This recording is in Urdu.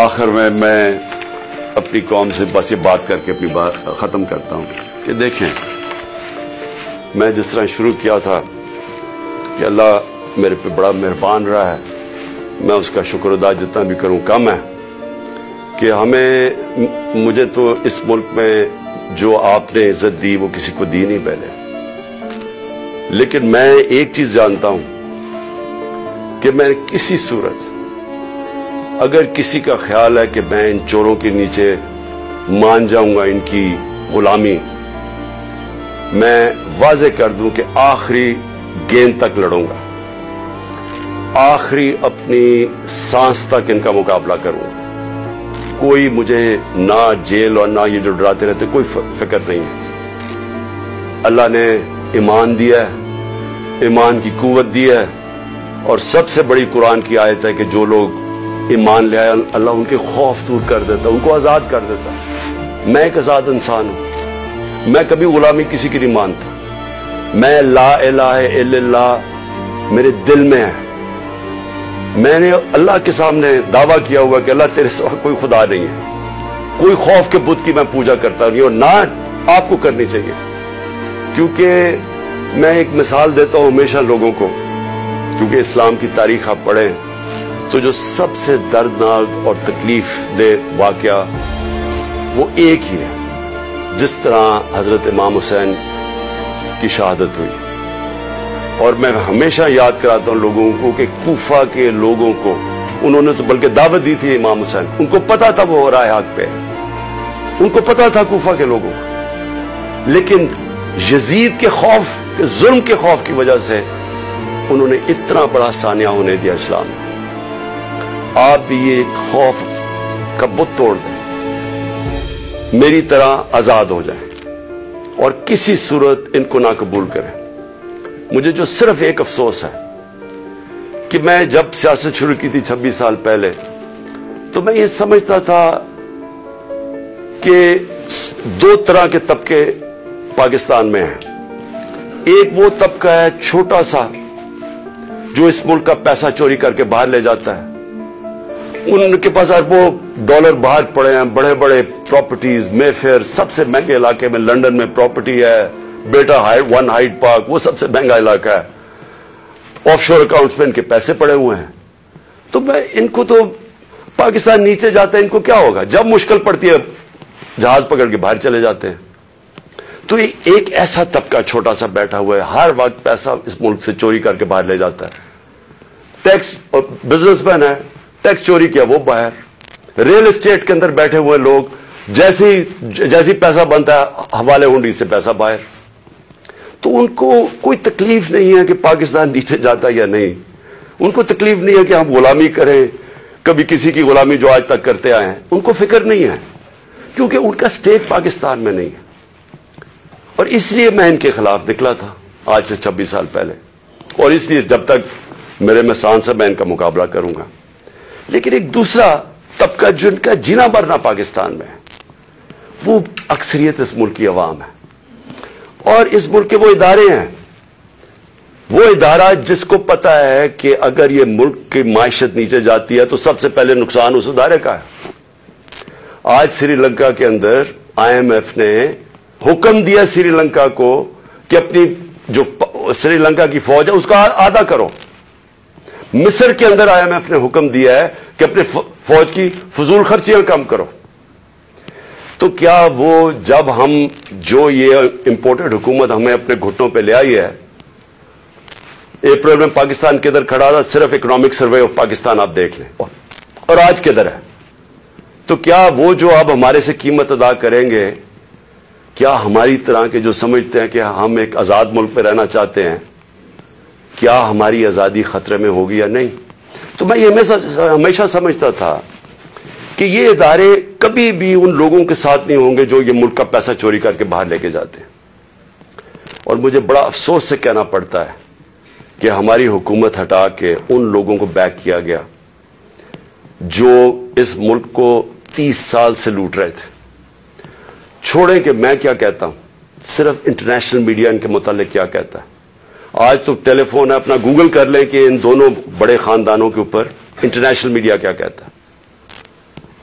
آخر میں اپنی قوم سے بس یہ بات کر کے اپنی بات ختم کرتا ہوں کہ دیکھیں، میں جس طرح شروع کیا تھا کہ اللہ میرے پہ بڑا مہربان رہا ہے، میں اس کا شکر ادا جتنا بھی کروں کم ہے کہ مجھے تو اس ملک میں جو آپ نے عزت دی وہ کسی کو دی نہیں پہلے. لیکن میں ایک چیز جانتا ہوں کہ میں کسی صورت اگر کسی کا خیال ہے کہ میں ان چوروں کے نیچے مان جاؤں گا ان کی غلامی، میں واضح کر دوں کہ آخری گیند تک لڑوں گا، آخری اپنی سانس تک ان کا مقابلہ کروں گا. کوئی مجھے نہ جیل اور نہ یہ جو ڈراتے رہتے کوئی فکر نہیں ہے. اللہ نے ایمان دیا ہے، ایمان کی قوت دی ہے، اور سب سے بڑی قرآن کی آیت ہے کہ جو لوگ ایمان لے آئے اللہ ان کے خوف دور کر دیتا، ان کو آزاد کر دیتا. میں ایک آزاد انسان ہوں، میں کبھی غلامی کسی کی نہیں مانتا. میں لا الہ الا اللہ میرے دل میں ہے. میں نے اللہ کے سامنے دعویٰ کیا ہوا کہ اللہ تیرے سوا کوئی خدا نہیں ہے، کوئی خوف کے بت کی میں پوجا کرتا نہیں، اور نہ آپ کو کرنی چاہیے. کیونکہ میں ایک مثال دیتا ہوں ہمیشہ لوگوں کو، کیونکہ اسلام کی تاریخ آپ پڑھیں تو جو سب سے دردناک اور تکلیف دہ واقعہ وہ ایک ہی ہے، جس طرح حضرت امام حسین کی شہادت ہوئی. اور میں ہمیشہ یاد کراتا ہوں لوگوں کو کہ کوفہ کے لوگوں کو انہوں نے تو بلکہ دعوت دی تھی امام حسین، ان کو پتا تھا وہ رائے حق پہ، ان کو پتا تھا کوفہ کے لوگوں کو، لیکن یزید کے خوف، ظلم کے خوف کی وجہ سے انہوں نے اتنا بڑا سانیہ ہونے دیا اسلام میں. آپ بھی یہ خوف کا بت توڑ دیں، میری طرح آزاد ہو جائیں اور کسی صورت ان کو نہ قبول کریں. مجھے جو صرف ایک افسوس ہے کہ میں جب سیاست شروع کی تھی 26 سال پہلے تو میں یہ سمجھتا تھا کہ دو طرح کے طبقے پاکستان میں ہیں. ایک وہ طبقہ ہے چھوٹا سا جو اس ملک کا پیسہ چوری کر کے باہر لے جاتا ہے، ان کے پاس اربوں ڈالر باہر پڑے ہیں، بڑے بڑے پراپرٹیز، مے فیئر سب سے مہنگے علاقے میں لندن میں پراپرٹی ہے، بیٹا ون ہائیڈ پارک وہ سب سے مہنگا علاقہ ہے، آف شور اکاؤنٹس میں ان کے پیسے پڑے ہوئے ہیں. تو میں ان کو تو پاکستان نیچے جاتا ہے، ان کو کیا ہوگا؟ جب مشکل پڑتی ہے جہاز پکڑ کے باہر چلے جاتے ہیں. تو ایک ایسا طبقہ چھوٹا سا بیٹھا ہوا ہے، ہر وقت پیسہ اس ملک سے چوری کر کے باہر لے جاتا ہے. ٹیکس اور بزنس مین ہے، ٹیکس چوری کیا وہ باہر. ریل اسٹیٹ کے اندر بیٹھے ہوئے لوگ جیسی پیسہ بنتا ہے حوالے ہنڈی سے پیسہ باہر. تو ان کو کوئی تکلیف نہیں ہے کہ پاکستان نیچے جاتا یا نہیں، ان کو تکلیف نہیں ہے کہ ہم غلامی کریں، کبھی کسی کی غلامی جو آج تک کرتے آئے ہیں ان کو فکر نہیں ہے، کیونکہ ان کا سٹیٹ پاکستان میں نہیں ہے. اور اس لیے میں ان کے خلاف نکلا تھا آج سے 26 سال پہلے، اور اس لیے جب تک میرے میں سانس ہے میں ان کا مقابلہ کروں گا. لیکن ایک دوسرا طبقہ جن کا جینا مرنا پاکستان میں ہے، وہ اکثریت اس ملک کی عوام ہے، اور اس ملک کے وہ ادارے ہیں، وہ ادارہ جس کو پتا ہے کہ اگر یہ ملک کی معیشت نیچے جاتی ہے تو سب سے پہلے نقصان اس ادارے کا ہے. آج سری لنکا کے اندر IMF نے حکم دیا سری لنکا کو کہ اپنی جو سری لنکا کی فوج ہے اس کا آدھا کرو. مصر کے اندر IMF نے حکم دیا ہے کہ اپنے فوج کی فضول خرچیاں کم کرو. تو کیا وہ جب ہم جو یہ امپورٹڈ حکومت ہمیں اپنے گھٹنوں پہ لے آئی ہے، اپریل میں پاکستان کے ادھر کھڑا تھا، صرف اکنامک سروے آف پاکستان آپ دیکھ لیں، اور آج کے ادھر ہے. تو کیا وہ جو اب ہمارے سے قیمت ادا کریں گے، کیا ہماری طرح کے جو سمجھتے ہیں کہ ہم ایک آزاد ملک پہ رہنا چاہتے ہیں، کیا ہماری آزادی خطرے میں ہوگی یا نہیں؟ تو میں یہ ہمیشہ سمجھتا تھا کہ یہ ادارے کبھی بھی ان لوگوں کے ساتھ نہیں ہوں گے جو یہ ملک کا پیسہ چوری کر کے باہر لے کے جاتے ہیں. اور مجھے بڑا افسوس سے کہنا پڑتا ہے کہ ہماری حکومت ہٹا کے ان لوگوں کو بیک کیا گیا جو اس ملک کو 30 سال سے لوٹ رہے تھے. چھوڑیں کہ میں کیا کہتا ہوں، صرف انٹرنیشنل میڈیا ان کے متعلق کیا کہتا ہے. آج تو ٹیلی فون ہے، اپنا گوگل کر لیں کہ ان دونوں بڑے خاندانوں کے اوپر انٹرنیشنل میڈیا کیا کہتا ہے.